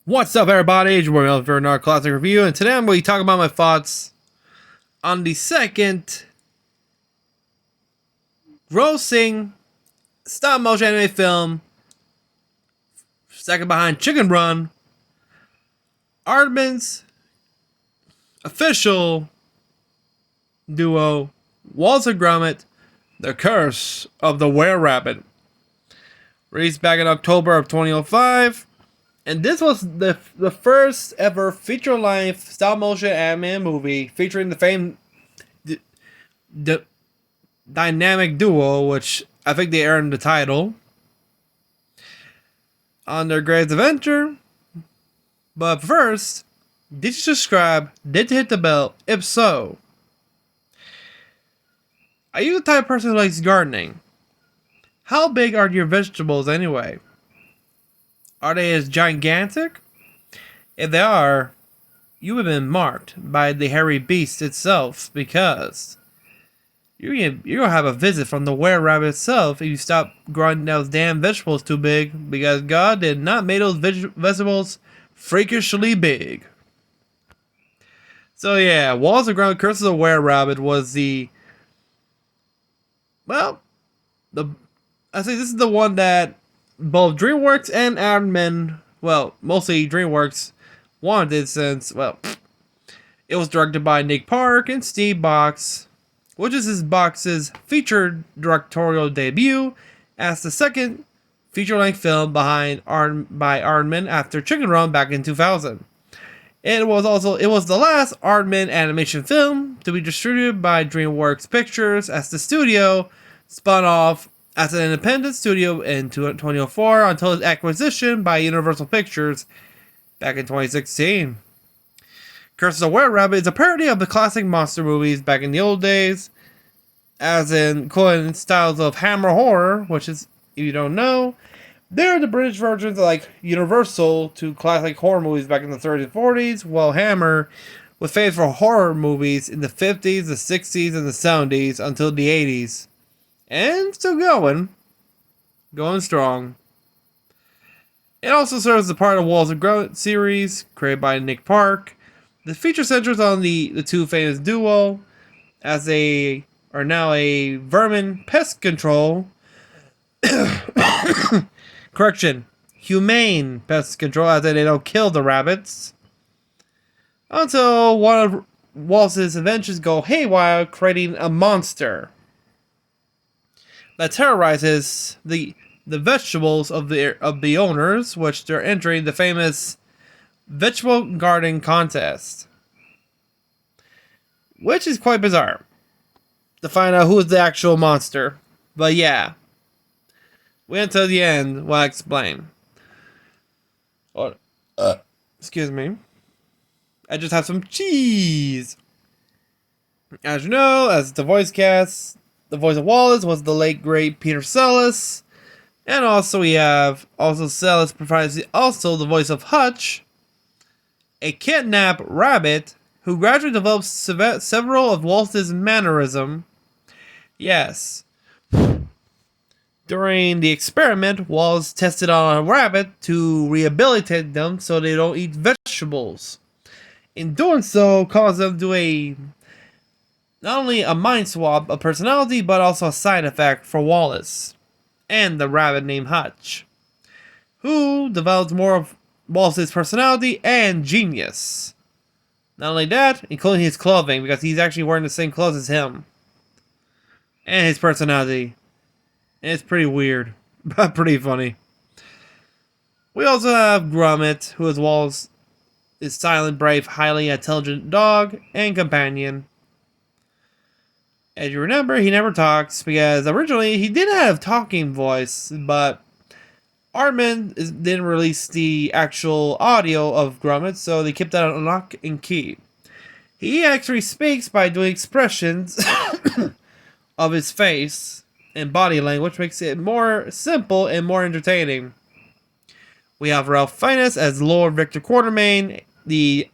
What's up, everybody? We're going for another classic review, and today I'm going to be talking about my thoughts on the second grossing stop motion anime film, second behind Chicken Run, Aardman's official duo, Wallace and Gromit, The Curse of the Were-Rabbit. Released back in October of 2005. And this was the first ever feature-length stop-motion anime movie featuring the famed dynamic duo, which I think they earned the title, on their greatest adventure. But first, did you subscribe? Did you hit the bell? If so, are you the type of person who likes gardening? How big are your vegetables anyway? Are they as gigantic? If they are, you have been marked by the hairy beast itself, because you're gonna have a visit from the were-rabbit itself if you stop growing those damn vegetables too big, because God did not make those vegetables freakishly big. So yeah, Wallace and Gromit Curse of the Were-Rabbit was I say this is the one that both DreamWorks and Aardman, well, mostly DreamWorks, wanted, since, it was directed by Nick Park and Steve Box, which is Box's featured directorial debut as the second feature-length film by Aardman after Chicken Run back in 2000. It was the last Aardman animation film to be distributed by DreamWorks Pictures, as the studio spun off as an independent studio in 2004 until its acquisition by Universal Pictures back in 2016. Curse of the Were-Rabbit is a parody of the classic monster movies back in the old days, as in styles of Hammer horror, which is, if you don't know, they're the British versions of like Universal to classic horror movies back in the 30s and 40s, while Hammer was famous for horror movies in the 50s, the 60s, and the 70s until the 80s. And still going strong. It also serves as a part of Wallace and Gromit series, created by Nick Park. The feature centers on the two famous duo, as they are now a vermin pest control. Correction, humane pest control, as they don't kill the rabbits. Until one of Wallace's inventions go haywire, creating a monster that terrorizes the vegetables of the owners, which they're entering the famous vegetable garden contest, which is quite bizarre to find out who is the actual monster. But yeah, wait until the end while I explain. Excuse me, I just have some cheese. As you know, as the voice cast, the voice of Wallace was the late great Peter Sellers, and also we have Sellers provides also the voice of Hutch, a kidnapped rabbit who gradually develops several of Wallace's mannerisms. Yes, during the experiment, Wallace tested on a rabbit to rehabilitate them so they don't eat vegetables. In doing so, caused them to not only a mind swap of personality, but also a side effect for Wallace and the rabbit named Hutch, who develops more of Wallace's personality and genius. Not only that, including his clothing, because he's actually wearing the same clothes as him, and his personality. And it's pretty weird, but pretty funny. We also have Gromit, who is Wallace's silent, brave, highly intelligent dog and companion. As you remember, he never talks, because originally he did have a talking voice, but Aardman didn't release the actual audio of Gromit, so they kept that on lock and key. He actually speaks by doing expressions of his face and body language, makes it more simple and more entertaining. We have Ralph Fiennes as Lord Victor Quartermain, the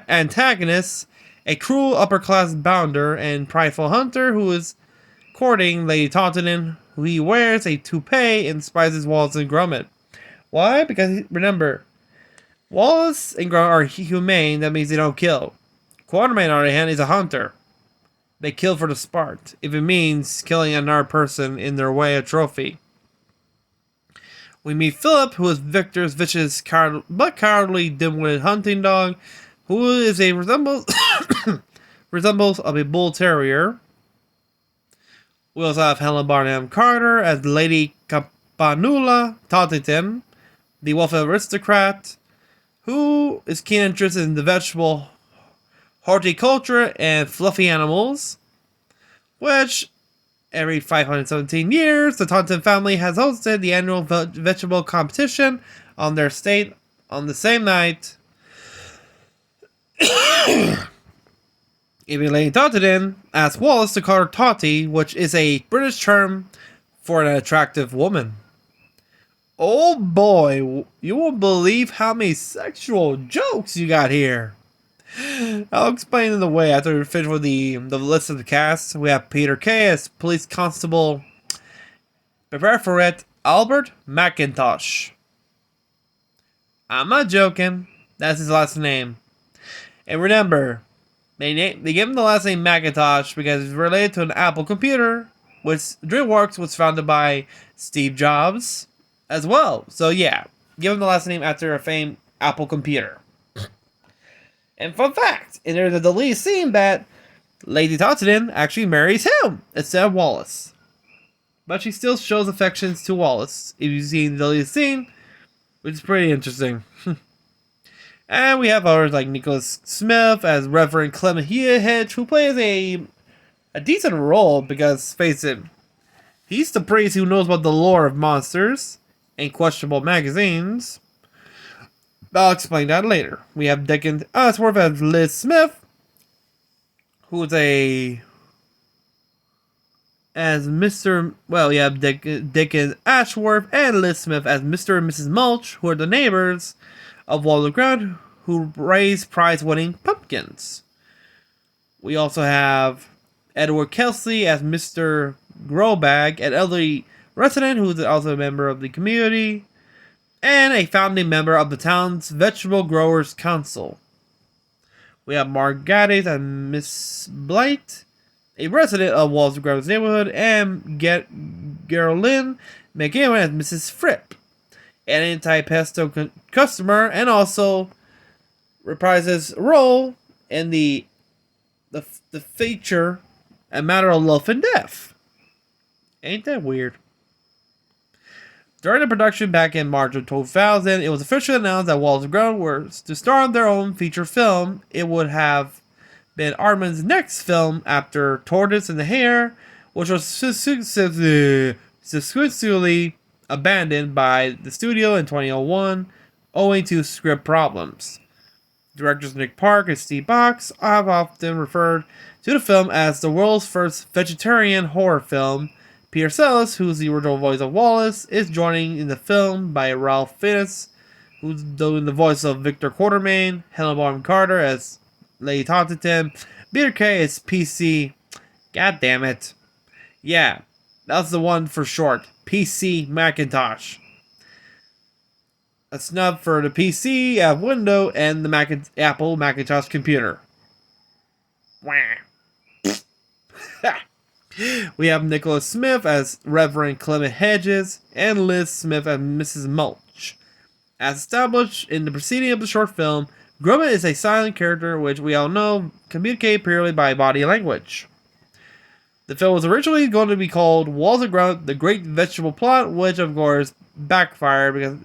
antagonist, a cruel upper-class bounder and prideful hunter who is courting Lady Tauntaun, who he wears a toupee and despises Wallace and Gromit. Why? Because, remember, Wallace and Gromit are humane, that means they don't kill. Quatermain, on the other hand, is a hunter. They kill for the sport, if it means killing another person in their way a trophy. We meet Philip, who is Victor's vicious but cowardly dim-witted hunting dog, who is a resembles of a bull terrier. We also have Helen Bonham Carter as Lady Campanula Tottington, the wealthy aristocrat, who is keen interest in the vegetable horticulture and fluffy animals, which every 517 years, the Taunton family has hosted the annual vegetable competition on their estate on the same night. Even Lady Tottington asked Wallace to call her Totty, which is a British term for an attractive woman. Oh boy, you won't believe how many sexual jokes you got here. I'll explain in the way after we finish with the list of the cast. We have Peter Kay as Police Constable, prepare for it, Albert McIntosh. I'm not joking, that's his last name. And remember, they gave him the last name McIntosh because it's related to an Apple computer, which DreamWorks was founded by Steve Jobs as well. So yeah, give him the last name after a famed Apple computer. And fun fact, and there's a deleted scene that Lady Tottington actually marries him instead of Wallace. But she still shows affections to Wallace, if you've seen the deleted scene, which is pretty interesting. And we have others like Nicholas Smith as Reverend Clement Hutch, who plays a decent role because, face it, he's the priest who knows about the lore of monsters and questionable magazines. I'll explain that later. We have Dickon Ashworth as Liz Smith, who's as Mr. Well, you have Dickon Ashworth and Liz Smith as Mr. and Mrs. Mulch, who are the neighbors of Wallace and Gromit, who raise prize-winning pumpkins. We also have Edward Kelsley as Mr. Growbag, an elderly resident who is also a member of the community, and a founding member of the town's Vegetable Growers Council. We have Mark Gaddis as Miss Blight, a resident of Wallace and Gromit's neighborhood, and Geraldine McGowan as Mrs. Fripp, an anti-pesto customer, and also reprises a role in the feature A Matter of Life and Death. Ain't that weird? During the production back in March of 2000, it was officially announced that Wallace and Gromit were to star in their own feature film. It would have been Aardman's next film after Tortoise and the Hare, which was successfully abandoned by the studio in 2001 owing to script problems. Directors Nick Park and Steve Box have often referred to the film as the world's first vegetarian horror film. Peter Sellers, who's the original voice of Wallace, is joining in the film by Ralph Fiennes, who's doing the voice of Victor Quatermain, Helen Bonham Carter as Lady Tottington, Peter Kay as PC. God damn it. Yeah, that's the one for short. PC Macintosh. A snub for the PC, Windows, and the Apple Macintosh computer. We have Nicholas Smith as Reverend Clement Hedges and Liz Smith as Mrs. Mulch. As established in the preceding of the short film, Gromit is a silent character which we all know communicates purely by body language. The film was originally going to be called Wallace and Gromit: The Great Vegetable Plot, which of course backfired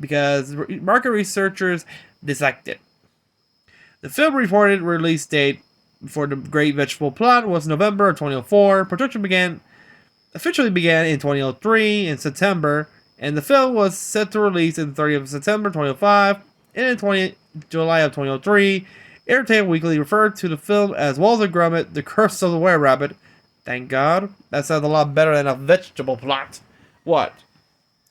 because market researchers disliked it. The film reported release date for The Great Vegetable Plot was November of 2004. Production officially began in 2003 in September, and the film was set to release in 30th of September 2005, and in July of 2003, Entertainment Weekly referred to the film as Wallace and Gromit: The Curse of the Were-Rabbit. Thank God. That sounds a lot better than a vegetable plot. What?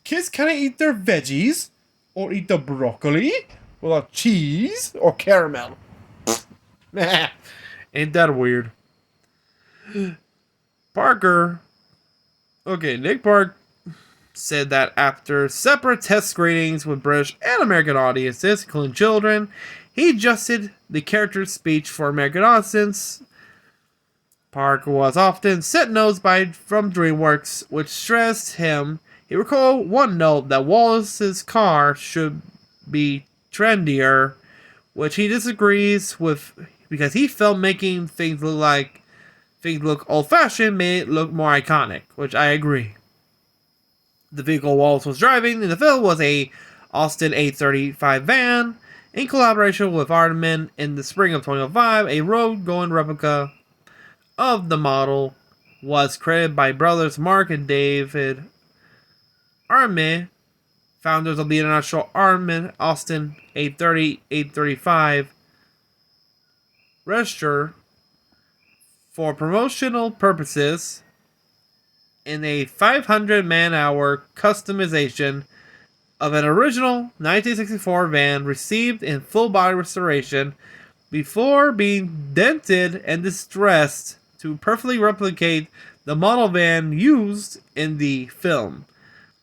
Kids can't eat their veggies? Or eat the broccoli? Without cheese? Or caramel? Ain't that weird? Parker. Okay, Nick Park said that after separate test screenings with British and American audiences, including children, he adjusted the character's speech for American audiences. Park was often set notes from DreamWorks, which stressed him. He recalled one note that Wallace's car should be trendier, which he disagrees with because he felt making things look old-fashioned made it look more iconic, which I agree. The vehicle Wallace was driving in the film was a Austin 835 van, in collaboration with Aardman. In the spring of 2005, a road-going replica of the model was created by brothers Mark and David Aardman, founders of the international Aardman Austin 835 register for promotional purposes in a 500 man-hour customization of an original 1964 van received in full-body restoration before being dented and distressed to perfectly replicate the model van used in the film.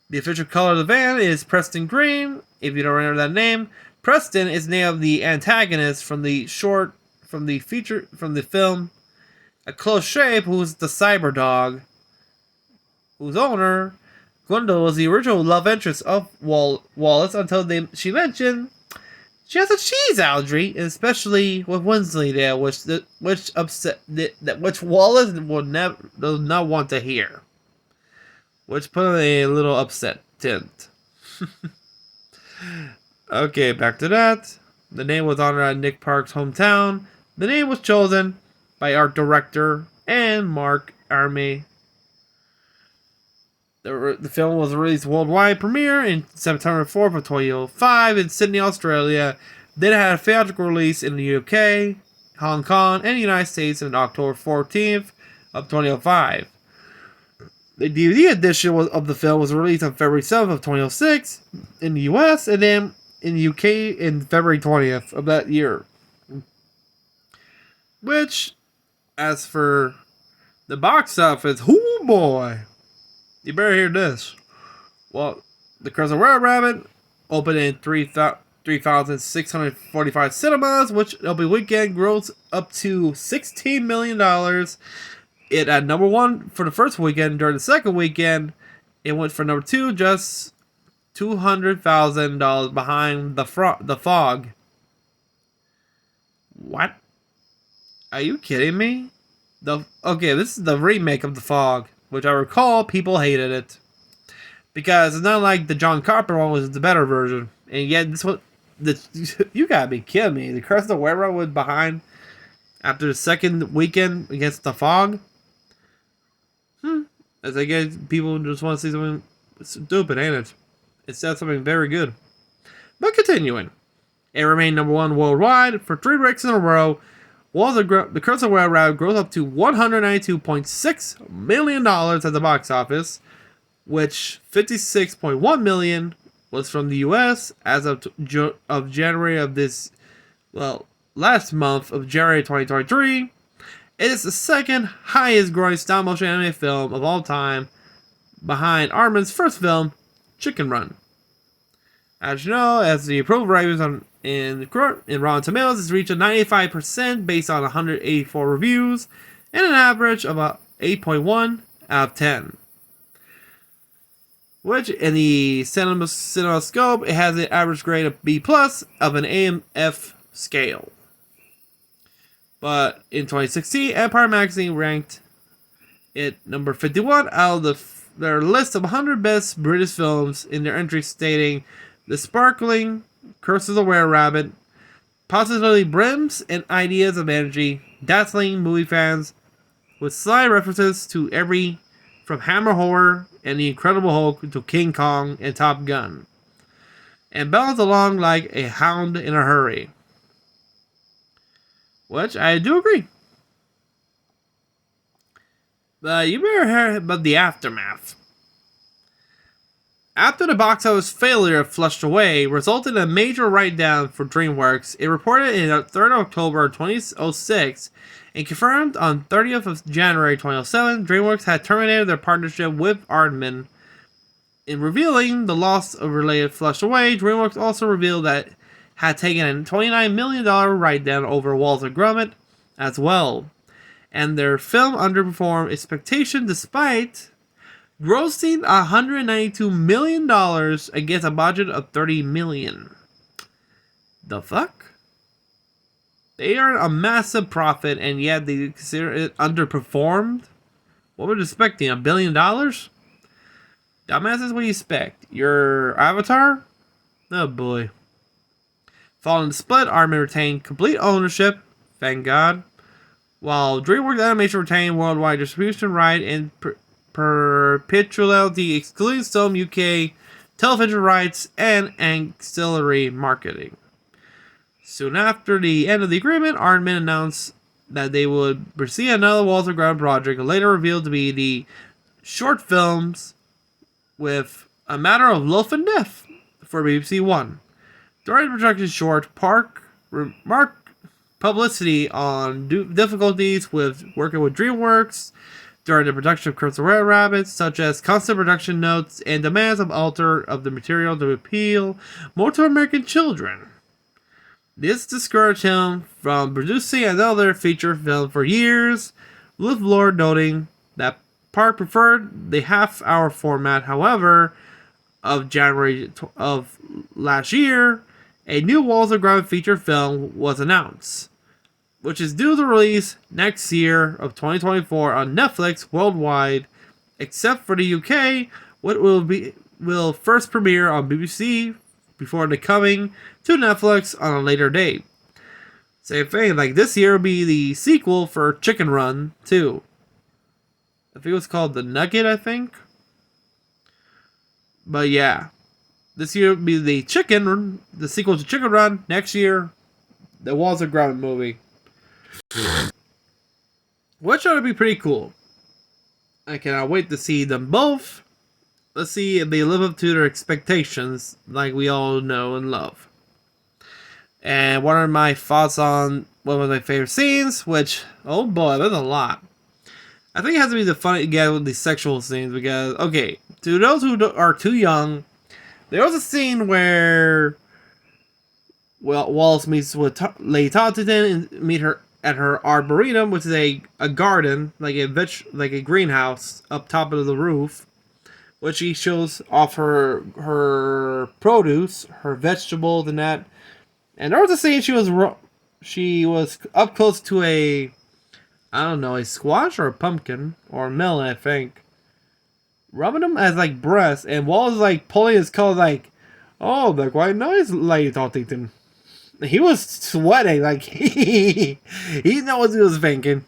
The official color of the van is Preston Green. If you don't remember that name, Preston is the name of the antagonist from the film, A Close Shave, who is the cyber dog, whose owner, Gwendolyn, was the original love interest of Wallace until she mentioned she has a cheese allergy, especially with Wensleydale, which Wallace does not want to hear, which put him a little upset tint. Okay, back to that. The name was honored at Nick Park's hometown. The name was chosen by art director and Mark Aardman. The film was released worldwide premiere in September 4th of 2005 in Sydney, Australia. Then it had a theatrical release in the UK, Hong Kong, and the United States on October 14th of 2005. The DVD edition of the film was released on February 7th of 2006 in the US, and then in the UK in February 20th of that year. Which, as for the box office, oh boy, you better hear this. Well, The Crescent Rabbit opened in 3,645 cinemas, which opening weekend grossed up to $16 million. It at number one for the first weekend. During the second weekend, it went for number two, just $200,000 behind The Fog. What? Are you kidding me? This is the remake of The Fog, which I recall people hated it because it's not like the John Carpenter one was the better version, and yet you gotta be kidding me. The Crescent Railroad was behind after the second weekend against The Fog. As I guess people just want to see something stupid, ain't it? Instead of something very good. But continuing, it remained number one worldwide for 3 weeks in a row. The Crescent Railroad grows up to $192.6 million at the box office, which $56.1 million was from the U.S. as of January of this, last month of January 2023. It is the second highest growing stop motion anime film of all time, behind Aardman's first film, Chicken Run. As you know, as the approval ratings in Rotten Tomatoes has reached a 95% based on 184 reviews and an average of a 8.1 out of 10. Which in the CinemaScope, it has an average grade of B+ of an AMF scale. But in 2016, Empire Magazine ranked it number 51 out of their list of 100 best British films in their entry, stating the sparkling Curse of the Were-Rabbit positively brims and ideas of energy, dazzling movie fans with sly references to every from Hammer Horror and The Incredible Hulk to King Kong and Top Gun, and bounds along like a hound in a hurry. Which I do agree. But you better hear about the aftermath. After the box office failure flushed away resulted in a major write-down for DreamWorks, it reported in 3rd October 2006 and confirmed on 30th of January 2007 DreamWorks had terminated their partnership with Aardman In revealing the loss of related Flushed Away, DreamWorks also revealed that it had taken a $29 million write-down over Wallace and Gromit as well. And their film underperformed expectations despite grossing $192 million against a budget of $30 million. The fuck? They earned a massive profit and yet they consider it underperformed? What were you expecting? $1 billion? Dumbass is what you expect. Your Avatar? Oh boy. Following the split, Aardman retained complete ownership, thank God, while DreamWorks Animation retained worldwide distribution right and perpetuality, excluding some UK television rights and ancillary marketing. Soon after the end of the agreement, Aardman announced that they would pursue another Wallace and Gromit project, later revealed to be the short films with A Matter of Life and Death for BBC One. During the production short, Park remarked publicity on difficulties with working with DreamWorks during the production of Curse of Red Rabbits, such as constant production notes and demands of alter of the material to appeal more to American children. This discouraged him from producing another feature film for years, with Lord noting that Park preferred the half-hour format. However, of January of last year, a new Wallace and Gromit feature film was announced, which is due to release next year of 2024 on Netflix worldwide, except for the UK, what will first premiere on BBC before the coming to Netflix on a later date. Same thing, like this year will be the sequel for Chicken Run 2. I think it was called The Nugget, I think. But yeah, this year will be the sequel to Chicken Run. Next year, the Wallace and Gromit movie. Which ought to be pretty cool. I cannot wait to see them both. Let's see if they live up to their expectations, like we all know and love. And what are my thoughts on one of my favorite scenes? Which, oh boy, there's a lot. I think it has to be the funny again with the sexual scenes because, okay, to those who are too young, there was a scene where, well, Wallace meets with Lady Tottington and meet her at her arboretum, which is a garden, like a greenhouse up top of the roof, which she shows off her produce, her vegetables, and that. And there was a scene she was up close to a squash or a pumpkin or a melon, I think, rubbing them as like breasts, and Wallace is like pulling his collar, like, oh, they're quite nice, Lady Tottington. He was sweating, like he knows what he was thinking.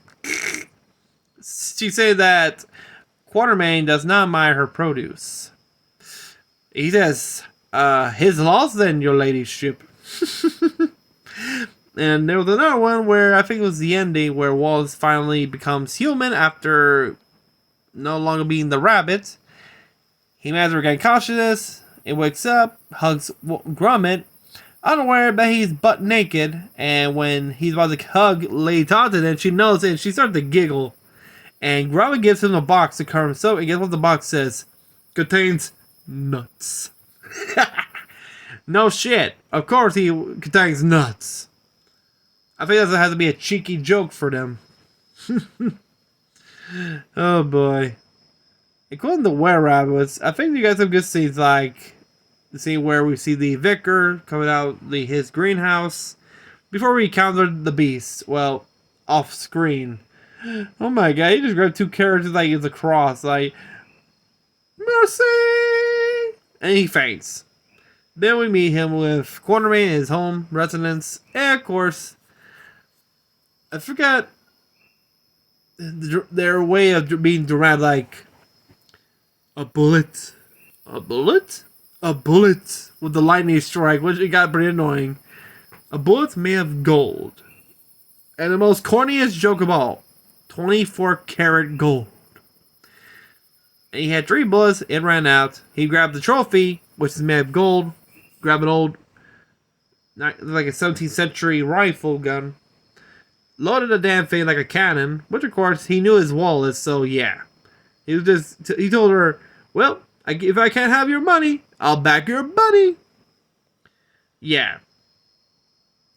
She said that Quatermain does not admire her produce. He says, his loss then, your ladyship. And there was another one where I think it was the ending where Wallace finally becomes human after no longer being the rabbit. He manages to regain consciousness. He wakes up, hugs Gromit, unaware that he's butt naked. And when he's about to hug Lady Tottington, she knows it and she starts to giggle. And Gromit gives him a box to cover himself. And guess what the box says? Contains nuts. No shit. Of course he contains nuts. I think that has to be a cheeky joke for them. Oh boy. According to Were Rabbits, I think you guys have good scenes like the scene where we see the vicar coming out his greenhouse before we encounter the beast. Well, off screen. Oh my god, he just grabbed two characters like it's a cross, like, mercy! And he faints. Then we meet him with Quatermain in his home residence, and of course, I forgot their way of being dramatic, like, a bullet with the lightning strike, which it got pretty annoying. A bullet made of gold. And the most corniest joke of all, 24 karat gold. And he had 3 bullets, it ran out. He grabbed the trophy, which is made of gold, grabbed an old, like a 17th century rifle gun, loaded the damn thing like a cannon, which of course he knew his Wallace, so yeah. He told her, well, If I can't have your money, I'll back your bunny. Yeah.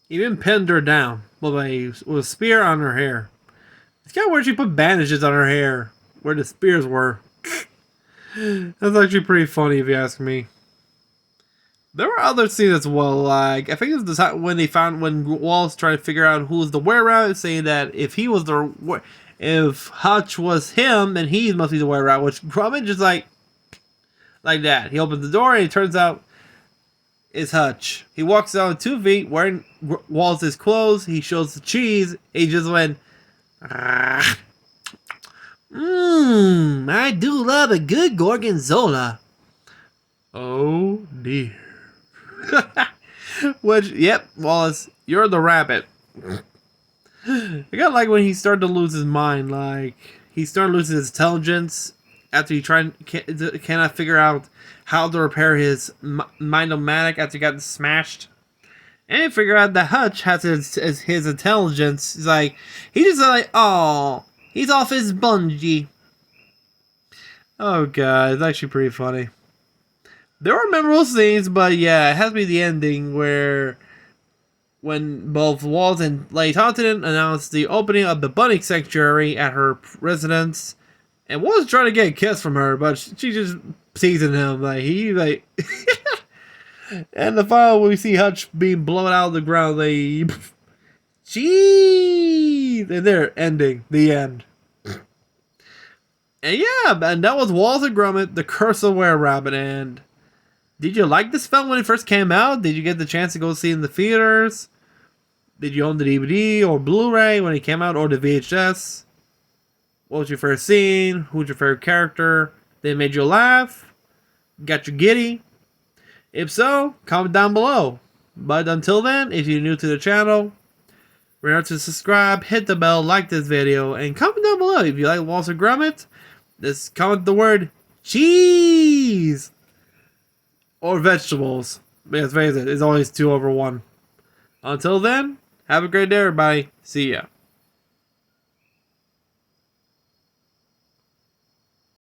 He even pinned her down with a spear on her hair. It's kind of weird she put bandages on her hair where the spears were. That's actually pretty funny if you ask me. There were other scenes as well, like I think it was the time when Wallace tried to figure out who was the were-rat, saying that if Hutch was him, then he must be the were-rat, which Gromit just like that. He opens the door and it turns out it's Hutch. He walks down 2 feet wearing Wallace's clothes. He shows the cheese. He just went, I do love a good gorgonzola. Oh dear. Which, yep, Wallace, you're the rabbit. I got like when he started to lose his mind, like he started losing his intelligence after he cannot figure out how to repair his mind-o-matic after he got smashed. And he figured out that Hutch has his intelligence. He's like, he just like, oh, he's off his bungee. Oh god, it's actually pretty funny. There are memorable scenes, but yeah, it has to be the ending where when both Wallace and Lady Taunton announced the opening of the bunny sanctuary at her residence, and Wallace trying to get a kiss from her, but she just teasing him and the final we see Hutch being blown out of the ground. Jeez, and they're ending the end. And yeah, and that was Wallace and Gromit, The Curse of Were-Rabbit. And did you like this film when it first came out? Did you get the chance to go see it in the theaters? Did you own the DVD or Blu-ray when it came out, or the VHS? What was your favorite scene? Who's your favorite character? They made you laugh? Got you giddy? If so, comment down below. But until then, if you're new to the channel, remember to subscribe, hit the bell, like this video, and comment down below if you like Wallace and Gromit. Just comment the word cheese or vegetables. Because face it, it's always 2 over 1. Until then, have a great day, everybody. See ya.